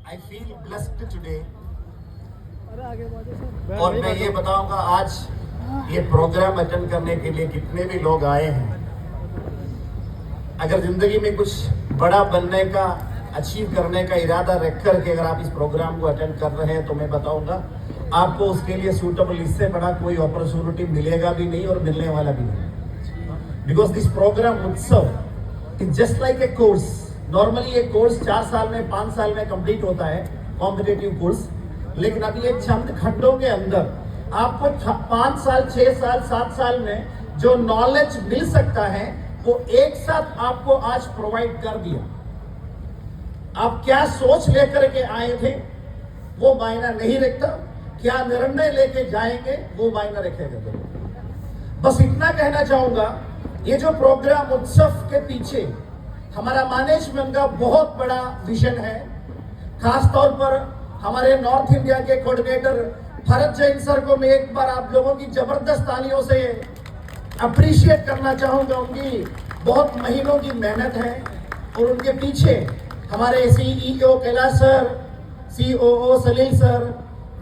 I feel blessed today. और मैं ये बताऊंगा आज ये प्रोग्राम अटेंड करने के लिए कितने भी लोग आए हैं। अगर जिंदगी में कुछ बड़ा बनने का, अचीव करने का इरादा रख कर के अगर आप इस प्रोग्राम को अटेंड कर रहे हैं तो मैं बताऊंगा आपको उसके लिए सूटेबल इससे बड़ा कोई अपॉर्चुनिटी मिलेगा भी नहीं और मिलने वाला भी नहीं। बिकॉज दिस प्रोग्राम उत्सव is just like a course. Normally ये कोर्स 4 साल में 5 साल में कंप्लीट होता है, कॉम्पिटेटिव कोर्स। लेकिन अभी ये चंद खंडों के अंदर आपको 5 साल 6 साल 7 साल में जो नॉलेज मिल सकता है वो एक साथ आपको आज प्रोवाइड कर दिया। आप क्या सोच लेकर के आए थे वो मायना नहीं रखता, क्या निर्णय लेके जाएंगे वो मायना रखेगा। बस इतना कहना चाहूंगा, ये जो प्रोग्राम उत्सव के पीछे हमारा मैनेजमेंट का बहुत बड़ा विजन है। खास तौर पर हमारे नॉर्थ इंडिया के कोऑर्डिनेटर भरत जैन सर को मैं एक बार आप लोगों की जबरदस्त तालियों से अप्रिशिएट करना चाहूंगा। उनकी बहुत महीनों की मेहनत है और उनके पीछे हमारे CEO Kailash sir, COO Salil sir,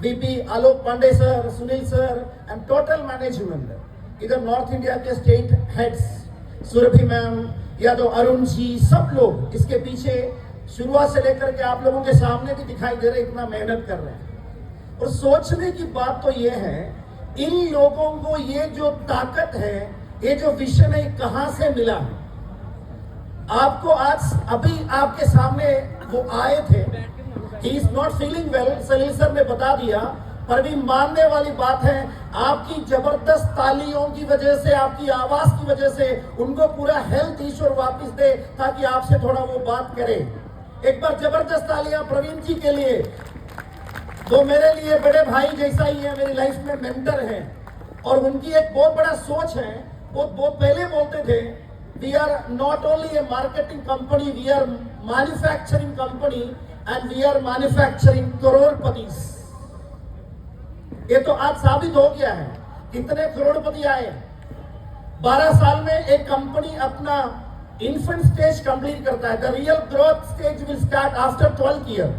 VP Alok Pandey sir, Sunil sir and total management. इधर नॉर्थ इंडिया के स्टेट हेड्स सुरभि मैम या तो अरुण जी, सब लोग इसके पीछे शुरुआत से लेकर के आप लोगों के सामने भी दिखाई दे रहे, इतना मेहनत कर रहे हैं। और सोचने की बात तो ये है, इन लोगों को ये जो ताकत है, ये जो विजन है, कहां से मिला है? आपको आज अभी आपके सामने वो आए थे, he is not feeling well, Salil sir ने बता दिया, पर भी मानने वाली बात है आपकी जबरदस्त तालियों की वजह से, आपकी आवाज की वजह से उनको पूरा हेल्थ ईश्वर वापस दे ताकि आपसे थोड़ा वो बात करे। एक बार जबरदस्त तालियां प्रवीण जी के लिए, वो मेरे लिए बड़े भाई जैसा ही है, मेरी लाइफ में मेंटर है। और उनकी एक बहुत बड़ा सोच है, वो पहले बोलते थे we are not only a marketing company, we are manufacturing company and we are manufacturing crorepati. ये तो आज साबित हो गया है, कितने करोड़पति आए। 12 साल में एक कंपनी अपना इन्फेंट स्टेज कंप्लीट करता है। The real growth stage will start after 12 year.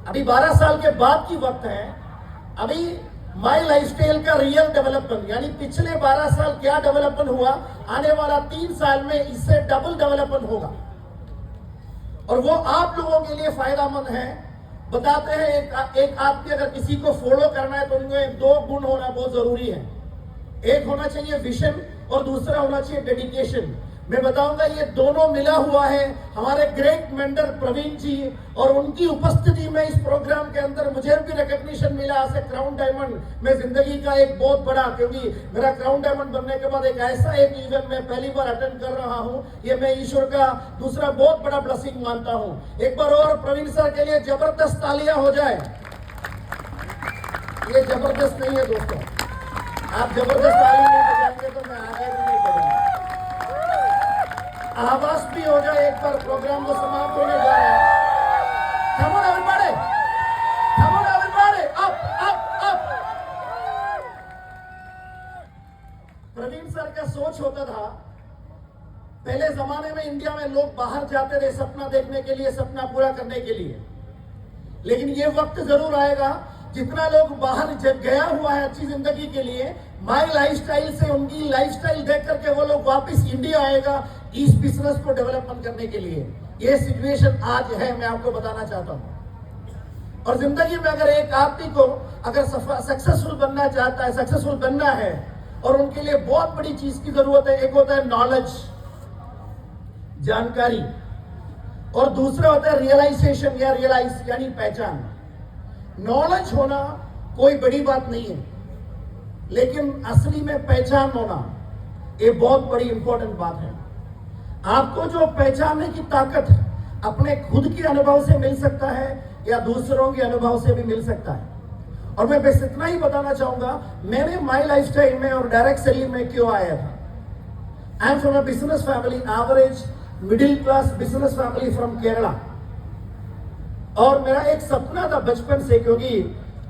अभी 12 साल के बाद की वक्त है। अभी माई लाइफस्टाइल का रियल डेवलपमेंट, यानी पिछले 12 साल क्या डेवलपमेंट हुआ, आने वाला 3 साल में इससे डबल डेवलपमेंट होगा और वो आप लोगों के लिए फायदामंद है। बताते हैं एक आदमी अगर किसी को फॉलो करना है तो उनमें 2 गुण होना बहुत जरूरी है। एक होना चाहिए विजन और दूसरा होना चाहिए डेडिकेशन। मैं बताऊंगा ये दोनों मिला हुआ है हमारे ग्रेट मेंटर प्रवीण जी, और उनकी उपस्थिति में इस प्रोग्राम के अंदर मुझे भी रिकॉग्निशन मिला एज ए क्राउन डायमंड। मैं जिंदगी का एक बहुत बड़ा, क्योंकि मेरा क्राउन डायमंड बनने के बाद एक ऐसा एक इवेंट मैं पहली बार अटेंड कर रहा हूं, ये मैं ईश्वर का दूसरा बहुत बड़ा ब्लेसिंग मानता हूं। एक बार और प्रवीण सर के लिए जबरदस्त तालियां हो जाए। ये जबरदस्त नहीं है दोस्तों, आप जबरदस्त ताली नहीं बजाएंगे तो मैं आगे भी नहीं बढ़ूंगा। आवाज भी हो जाए एक बार, प्रोग्राम को समाप्त होने जा रहा है। Come on everybody, come on everybody, up. Praveen sir का सोच होता था, पहले जमाने में इंडिया में लोग बाहर जाते थे सपना देखने के लिए, सपना पूरा करने के लिए। लेकिन ये वक्त जरूर आएगा, जितना लोग बाहर गया हुआ है अच्छी जिंदगी के लिए, माई लाइफस्टाइल से उनकी लाइफस्टाइल देख करके वो लोग वापस इंडिया आएगा इस बिजनेस को डेवलपमेंट करने के लिए। ये सिचुएशन आज है, मैं आपको बताना चाहता हूं। और जिंदगी में अगर एक आदमी को अगर सक्सेसफुल बनना चाहता है, सक्सेसफुल बनना है, और उनके लिए बहुत बड़ी चीज की जरूरत है। एक होता है नॉलेज, जानकारी, और दूसरा होता है रियलाइजेशन या रियलाइज यानी पहचान। नॉलेज होना कोई बड़ी बात नहीं है, लेकिन असली में पहचान होना ये बहुत बड़ी इंपॉर्टेंट बात है। आपको जो पहचानने की ताकत अपने खुद के अनुभव से मिल सकता है या दूसरों के अनुभव से भी मिल सकता है। और मैं बस इतना ही बताना चाहूंगा, मैंने माई लाइफस्टाइल में और डायरेक्ट सेलिंग में क्यों आया था। I am from a business family, average middle class business family from Kerala. और मेरा एक सपना था बचपन से, क्योंकि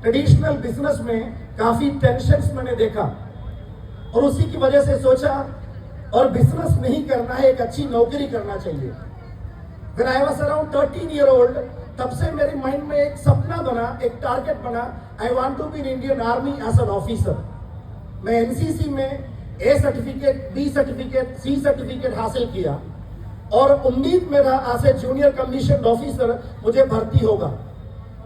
ट्रेडिशनल बिजनेस में काफी टेंशन्स मैंने देखा और उसी की वजह से सोचा और बिजनेस नहीं करना है, एक अच्छी नौकरी करना चाहिए। When I was around 13 year old, तब से मेरे माइंड में एक सपना बना, एक टारगेट बना, I want to be in Indian army as an officer. मैं एनसीसी में A certificate, B certificate, C certificate हासिल किया और उम्मीद में रहा आज से जूनियर कमीशन ऑफिसर मुझे भर्ती होगा।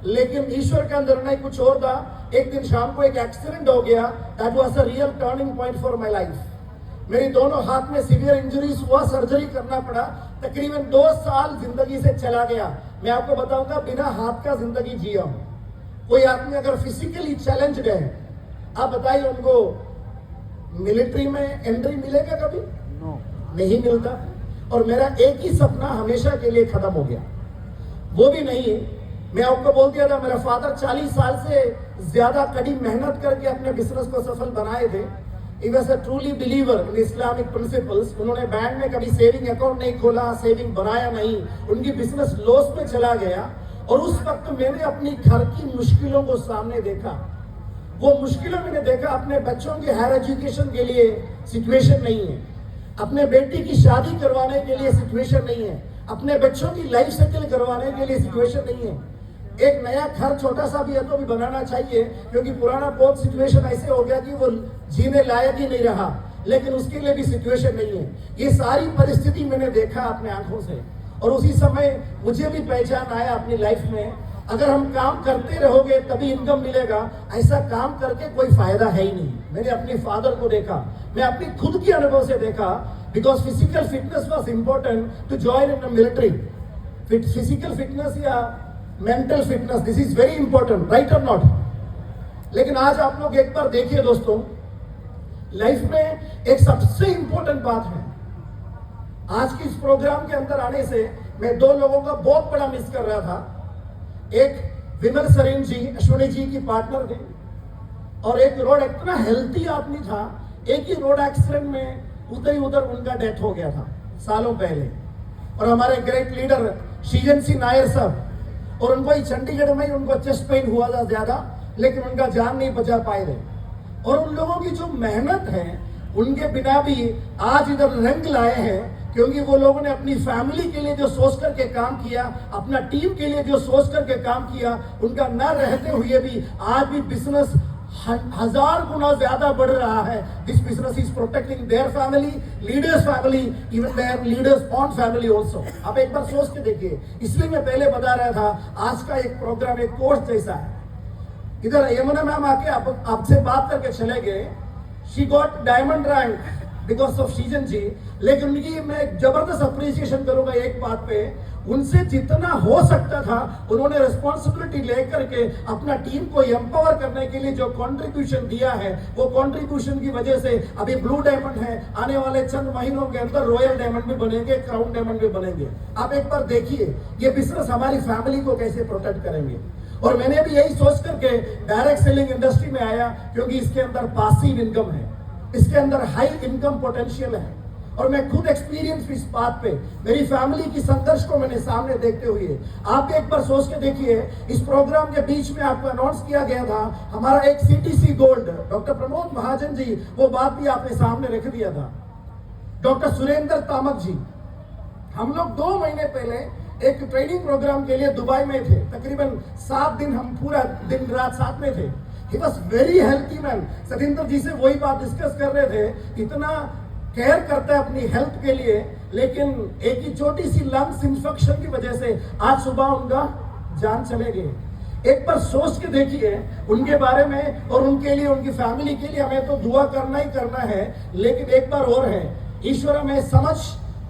लेकिन ईश्वर का निर्णय कुछ और था। एक दिन शाम को एक एक्सीडेंट हो गया, that was a real turning point for my life. मेरी दोनों हाथ में सीवियर इंजरीज हुआ, सर्जरी करना पड़ा, तकरीबन 2 साल जिंदगी से चला गया। मैं आपको बताऊंगा बिना हाथ का जिंदगी जिया हूं। कोई आदमी अगर फिजिकली चैलेंज्ड है, आप बताइए उनको मिलिट्री में एंट्री मिलेगा कभी? नहीं मिलता। और मेरा एक ही सपना हमेशा के लिए खत्म हो गया, वो भी नहीं। मैं आपको बोल दिया था, मेरा फादर 40 साल से ज्यादा कड़ी मेहनत करके अपने बिजनेस को सफल बनाए थे। He was a truly believer in Islamic principles। उन्होंने बैंक में कभी सेविंग अकाउंट नहीं खोला, सेविंग बनाया नहीं, उनकी बिजनेस लॉस में चला गया। और उस वक्त मैंने अपनी घर की मुश्किलों को सामने देखा। वो मुश्किलों मैंने देखा, अपने बच्चों के हायर एजुकेशन के लिए सिचुएशन नहीं है, अपने बेटी की शादी करवाने के लिए सिचुएशन नहीं है, अपने बच्चों की लाइफ सेटल करवाने के लिए सिचुएशन नहीं है। एक नया घर छोटा सा भी है तो भी बनाना चाहिए, क्योंकि पुराना बहुत सिचुएशन ऐसे हो गया कि वो जीने लायक ही नहीं रहा, लेकिन उसके लिए भी सिचुएशन नहीं है। ये सारी परिस्थिति मैंने देखा अपने आंखों से, और उसी समय मुझे भी पहचान आया अपनी लाइफ में, अगर हम काम करते रहोगे तभी इनकम मिलेगा, ऐसा काम करके कोई फायदा है ही नहीं। मैंने अपने फादर को देखा, मैं अपनी खुद के अनुभव से देखा, because physical fitness was important to join in the military. Physical fitness या mental fitness, this is very important, right or not? लेकिन आज आप लोग एक बार देखिए दोस्तों, लाइफ में एक सबसे इंपॉर्टेंट बात है। आज की इस प्रोग्राम के अंदर आने से मैं 2 लोगों का बहुत बड़ा मिस कर रहा था। एक विमल सरीन जी, अश्विनी जी की पार्टनर थे, और एक रोड इतना हेल्थी आदमी था, एक ही रोड एक्सीडेंट में उधर उनका डेथ हो गया था सालों पहले। और हमारे ग्रेट लीडर शीजन सिंह नायर साहब, और उनको ही चंडीगढ़ में ही उनको चेस्ट पेन हुआ था ज्यादा, लेकिन उनका जान नहीं बचा पाए थे। और उन लोगों की जो मेहनत है, उनके बिना भी आज इधर रंग लाए हैं, क्योंकि वो लोगों ने अपनी फैमिली के लिए जो सोच करके काम किया, अपना टीम के लिए जो सोच करके काम किया, उनका न रहते हुए भी आज भी बिजनेस 1000 गुना ज्यादा बढ़ रहा है। This business is protecting their family, leaders family, even there leaders on family also. आप एक बार सोच के देखिए। इसलिए मैं पहले बता रहा था, आज का एक प्रोग्राम एक कोर्स जैसा है। इधर यमुना मैम आके आपसे बात करके चले गए, she got diamond rank because of शीजन जी। लेकिन उनकी मैं जबरदस्त अप्रिसिएशन करूंगा एक बात पे, उनसे जितना हो सकता था उन्होंने रिस्पॉन्सिबिलिटी लेकर के अपना टीम को एम्पावर करने के लिए जो कंट्रीब्यूशन दिया है, वो कंट्रीब्यूशन की वजह से अभी ब्लू डायमंड है, आने वाले चंद महीनों के अंदर रॉयल डायमंड भी बनेंगे, क्राउन डायमंड भी बनेंगे। आप एक बार देखिए ये बिजनेस हमारी फैमिली को कैसे प्रोटेक्ट करेंगे। और मैंने भी यही सोच करके डायरेक्ट सेलिंग इंडस्ट्री में आया, क्योंकि इसके अंदर पासिव इनकम है, इसके अंदर हाई इनकम पोटेंशियल है। और मैं खुद एक्सपीरियंस इस बात पे, मेरी फैमिली की संघर्ष को मैंने सामने देखते हुए, आप एक बार सोच के देखिए। इस प्रोग्राम के बीच में आपको अनाउंस किया गया था हमारा एक CTC gold, doctor Pramod Mahajan ji, वो बात भी आपने सामने रख दिया था। डॉक्टर सुरेंद्र तामक जी, हम लोग 2 महीने पहले एक ट्रेनिंग प्रोग्राम के लिए दुबई में थे, तकरीबन 7 दिन हम पूरा दिन रात साथ में थे। He was very healthy man। Satinder जी से वही बात डिस्कस कर रहे थे, इतना केयर करता है अपनी हेल्थ के लिए, लेकिन एक ही छोटी सी लंग्स इंफेक्शन की वजह से आज सुबह उनका जान चले गए। एक बार सोच के देखिए उनके बारे में, और उनके लिए, उनकी फैमिली के लिए हमें तो दुआ करना ही करना है। लेकिन एक बार और है, ईश्वर हमें समझ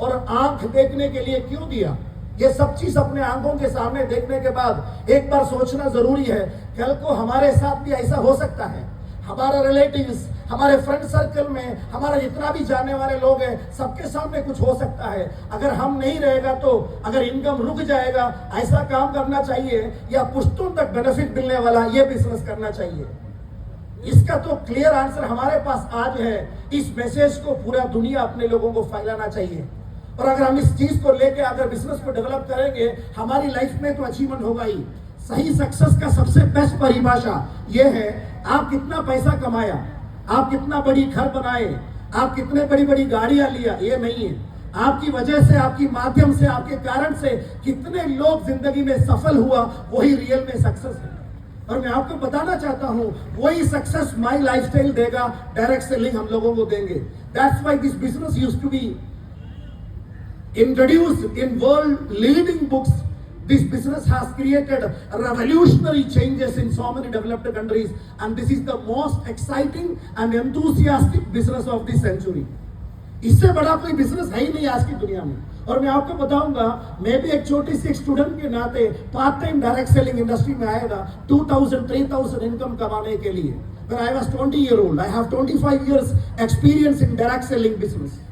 और आंख देखने के लिए क्यों दिया? ये सब चीज अपने आंखों के सामने देखने के बाद एक बार सोचना जरूरी है, कल को हमारे साथ भी ऐसा हो सकता है। हमारा रिलेटिव्स, हमारे फ्रेंड सर्कल में हमारा जितना भी जानने वाले लोग हैं, सबके सामने कुछ हो सकता है। अगर हम नहीं रहेगा तो, अगर इनकम रुक जाएगा, ऐसा काम करना चाहिए या पुश्तों तक बेनिफिट मिलने वाला ये बिजनेस करना चाहिए। इसका तो क्लियर आंसर हमारे पास आज है। इस मैसेज को पूरा दुनिया अपने लोगों को फैलाना चाहिए, और अगर हम इस चीज को लेके अगर बिजनेस को डेवलप करेंगे, हमारी लाइफ में तो अचीवमेंट होगा ही। सही सक्सेस का सबसे बेस्ट परिभाषा ये है, आप कितना पैसा कमाया, आप कितना बड़ी घर बनाए, आप कितने बड़ी बड़ी गाड़ियां लिया, ये नहीं है। आपकी वजह से, आपकी माध्यम से, आपके कारण से कितने लोग जिंदगी में सफल हुआ, वही रियल में सक्सेस है। और मैं आपको बताना चाहता हूं, वही सक्सेस माई लाइफस्टाइल देगा, डायरेक्ट सेलिंग हम लोगों को देंगे। That's why this business used to be introduced in world leading books. This business has created revolutionary changes in so many developed countries, and this is the most exciting and enthusiastic business of this century. इससे बड़ा कोई business है ही नहीं आज की दुनिया में। और मैं आपको बताऊंगा, मैं भी एक छोटी सी स्टूडेंट के नाते part time direct selling industry में आया था 2000-3000 इनकम कमाने के लिए। When I was 20 year old, I have 25 years experience in direct selling business.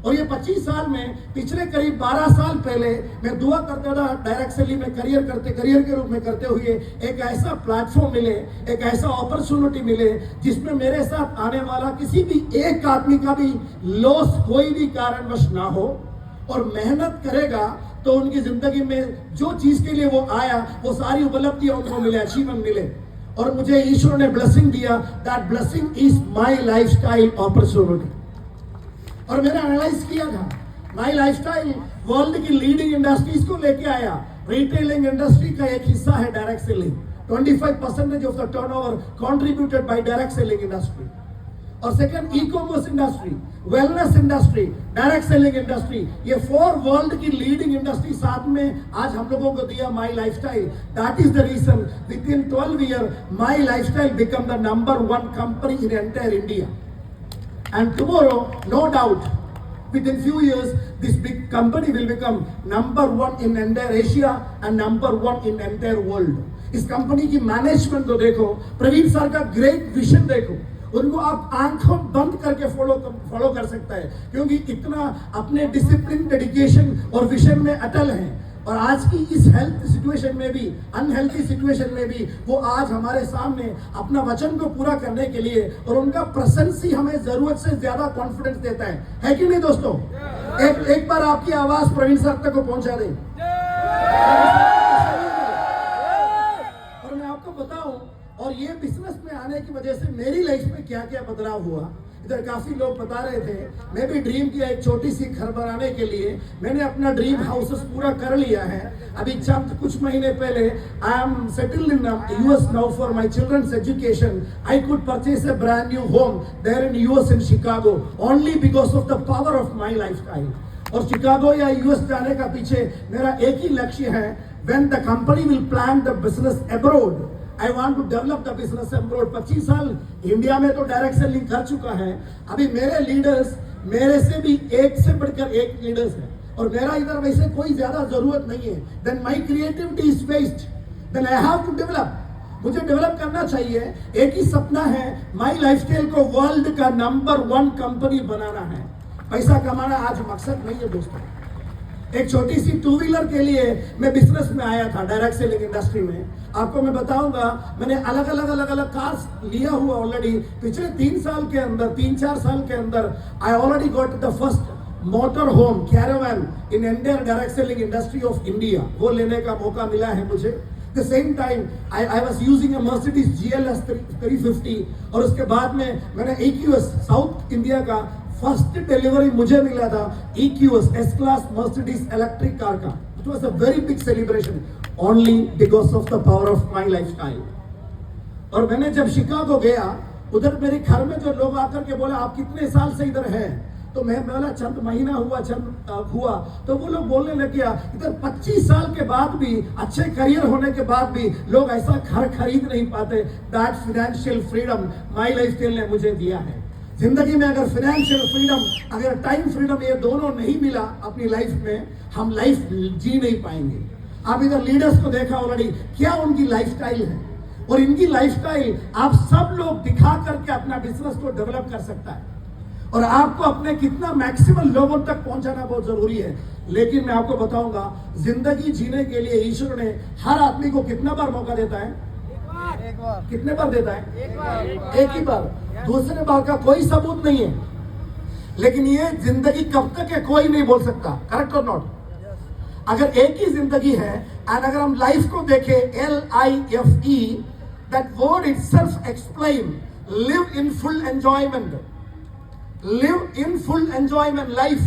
और ये 25 साल में, पिछले करीब 12 साल पहले मैं दुआ करता था डायरेक्ट सेलिंग में करियर के रूप में करते हुए एक ऐसा प्लेटफॉर्म मिले, एक ऐसा अपॉर्चुनिटी मिले जिसमें मेरे साथ आने वाला किसी भी एक आदमी का भी लॉस कोई भी कारणवश ना हो, और मेहनत करेगा तो उनकी जिंदगी में जो चीज के लिए वो आया वो सारी उपलब्धियां उनको मिले, अचीवमेंट मिले। और मुझे ईश्वर ने ब्लेसिंग दिया, that blessing is my lifestyle opportunity. और मैंने एनालाइज किया था, माई लाइफस्टाइल वर्ल्ड की लीडिंग इंडस्ट्रीज को लेके आया। रिटेलिंग इंडस्ट्री का एक हिस्सा है direct selling, 25% of the turnover contributed by direct selling industry. और second, e commerce industry, wellness industry, direct selling industry, ये 4 वर्ल्ड की लीडिंग इंडस्ट्री साथ में आज हम लोगों को दिया my lifestyle. That is the reason with in 12 year my lifestyle become the number 1 company in entire India. And tomorrow, no doubt, within few years, this big company will become number 1 in entire Asia and number 1 in entire world. इस company की management को देखो, Praveen sir का great vision देखो, उनको आप आंखों बंद करके फॉलो कर सकता है, क्योंकि इतना अपने डिसिप्लिन, डेडिकेशन और विजन में अटल हैं। और आज की इस हेल्थ सिचुएशन में भी, अनहेल्थी सिचुएशन में भी, वो आज हमारे सामने अपना वचन को पूरा करने के लिए, और उनका प्रेजेंस ही हमें जरूरत से ज्यादा कॉन्फिडेंस देता है कि नहीं दोस्तों? एक बार आपकी आवाज प्रवीण सर तक को पहुंचा दें। और मैं आपको बताऊं, और ये बिजनेस में आने की वजह से मेरी लाइफ में क्या क्या बदलाव हुआ, इधर काफी लोग बता रहे थे। मैं भी ड्रीम किया एक छोटी सी घर बनाने के लिए, मैंने अपना ड्रीम हाउसेस पूरा कर लिया है। अभी चंद कुछ महीने पहले I am settled in US now for my children's education. I could purchase a brand new home there in US in Chicago only because of the power of My Lifestyle. और Chicago या US जाने का पीछे मेरा एक ही लक्ष्य है, when the company will plan the business abroad, I want to develop the business abroad। 25 साल इंडिया में तो डायरेक्ट सेलिंग कर चुका है, अभी मेरे लीडर्स मेरे से भी एक से बढ़कर एक लीडर्स हैं, और मेरा इधर वैसे कोई ज्यादा जरूरत नहीं है। Then my creativity is waste, then I have to develop, मुझे डेवलप करना चाहिए। एक ही सपना है, माई लाइफस्टाइल को वर्ल्ड का नंबर 1 कंपनी बनाना है। पैसा कमाना आज मकसद नहीं है दोस्तों। एक छोटी सी 2 व्हीलर के लिए मैं बिजनेस में आया था डायरेक्ट सेलिंग इंडस्ट्री में। आपको मैं बताऊंगा, मैंने अलग अलग कार्स लिया हुआ ऑलरेडी पिछले 3-4 साल के अंदर। I already got the first motor home caravan in entire direct selling industry of India, वो लेने का मौका मिला है मुझे। The same time I was using a Mercedes GLS 350, और उसके बाद में मैंने EQS साउथ इंडिया का फर्स्ट डिलीवरी मुझे मिला था, EQS S class Mercedes electric car का। It was a very big celebration only because of the power of my lifestyle. और मैंने जब शिकागो गया, उधर मेरे घर में जो लोग आकर के बोले आप कितने साल से इधर हैं, तो मैं बोला चंद महीना हुआ, तो वो लोग बोलने लग गया इधर 25 साल के बाद भी, अच्छे करियर होने के बाद भी लोग ऐसा घर खरीद नहीं पाते। That financial freedom my lifestyle ने मुझे दिया है। जिंदगी में अगर फाइनेंशियल फ्रीडम, अगर टाइम फ्रीडम, ये दोनों नहीं मिला अपनी लाइफ में, हम लाइफ जी नहीं पाएंगे। आप इधर लीडर्स को देखा ऑलरेडी, क्या उनकी लाइफस्टाइल है, और इनकी लाइफस्टाइल आप सब लोग दिखा करके अपना बिजनेस को डेवलप कर सकता है। और आपको अपने कितना मैक्सिमम लोगों तक पहुंचाना बहुत जरूरी है। लेकिन मैं आपको बताऊंगा, जिंदगी जीने के लिए ईश्वर ने हर आदमी को कितना बार मौका देता है? एक बार। कितने बार देता है? एक ही बार। दूसरे बार का कोई सबूत नहीं है। लेकिन ये जिंदगी कब तक है कोई नहीं बोल सकता, करेक्ट और नॉट? अगर एक ही जिंदगी है, एंड अगर हम लाइफ को देखें, LIFE, that word itself explain live in full enjoyment, live in full enjoyment life.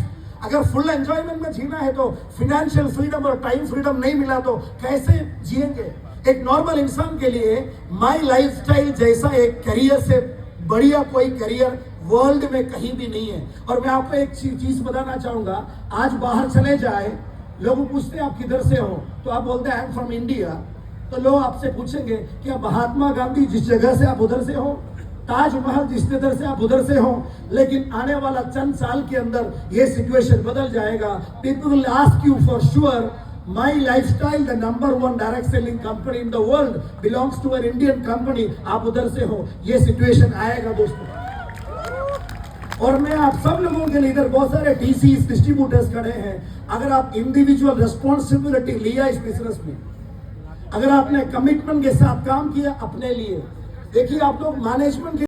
अगर फुल एंजॉयमेंट में जीना है तो फिनेंशियल फ्रीडम और टाइम फ्रीडम नहीं मिला तो कैसे जिएंगे? एक नॉर्मल इंसान के लिए माई लाइफस्टाइल जैसा एक करियर से बढ़िया कोई करियर वर्ल्ड में कहीं भी नहीं है। और मैं आपको एक चीज बताना चाहूंगा, आज बाहर चले जाए, लोग पूछते हैं आप किधर से हो, तो आप बोलते हैं आई एम फ्रॉम इंडिया, तो लोग आपसे पूछेंगे कि आप महात्मा गांधी जिस जगह से आप उधर से हो, ताजमहल जिस जगह से आप उधर से हो। लेकिन आने वाला चंद साल के अंदर ये सिचुएशन बदल जाएगा। People will ask you for sure, My Lifestyle the number 1 direct selling company in the world belongs to an Indian company, आप उधर से हो। ये सिचुएशन आएगा दोस्तों। और मैं आप सब लोगों के लिए, इधर बहुत सारे डीसीज डिस्ट्रीब्यूटर्स खड़े हैं, अगर आप इंडिविजुअल रिस्पॉन्सिबिलिटी लिया इस बिजनेस में, अगर आपने कमिटमेंट के साथ काम किया अपने लिए, देखिए आप लोग मैनेजमेंट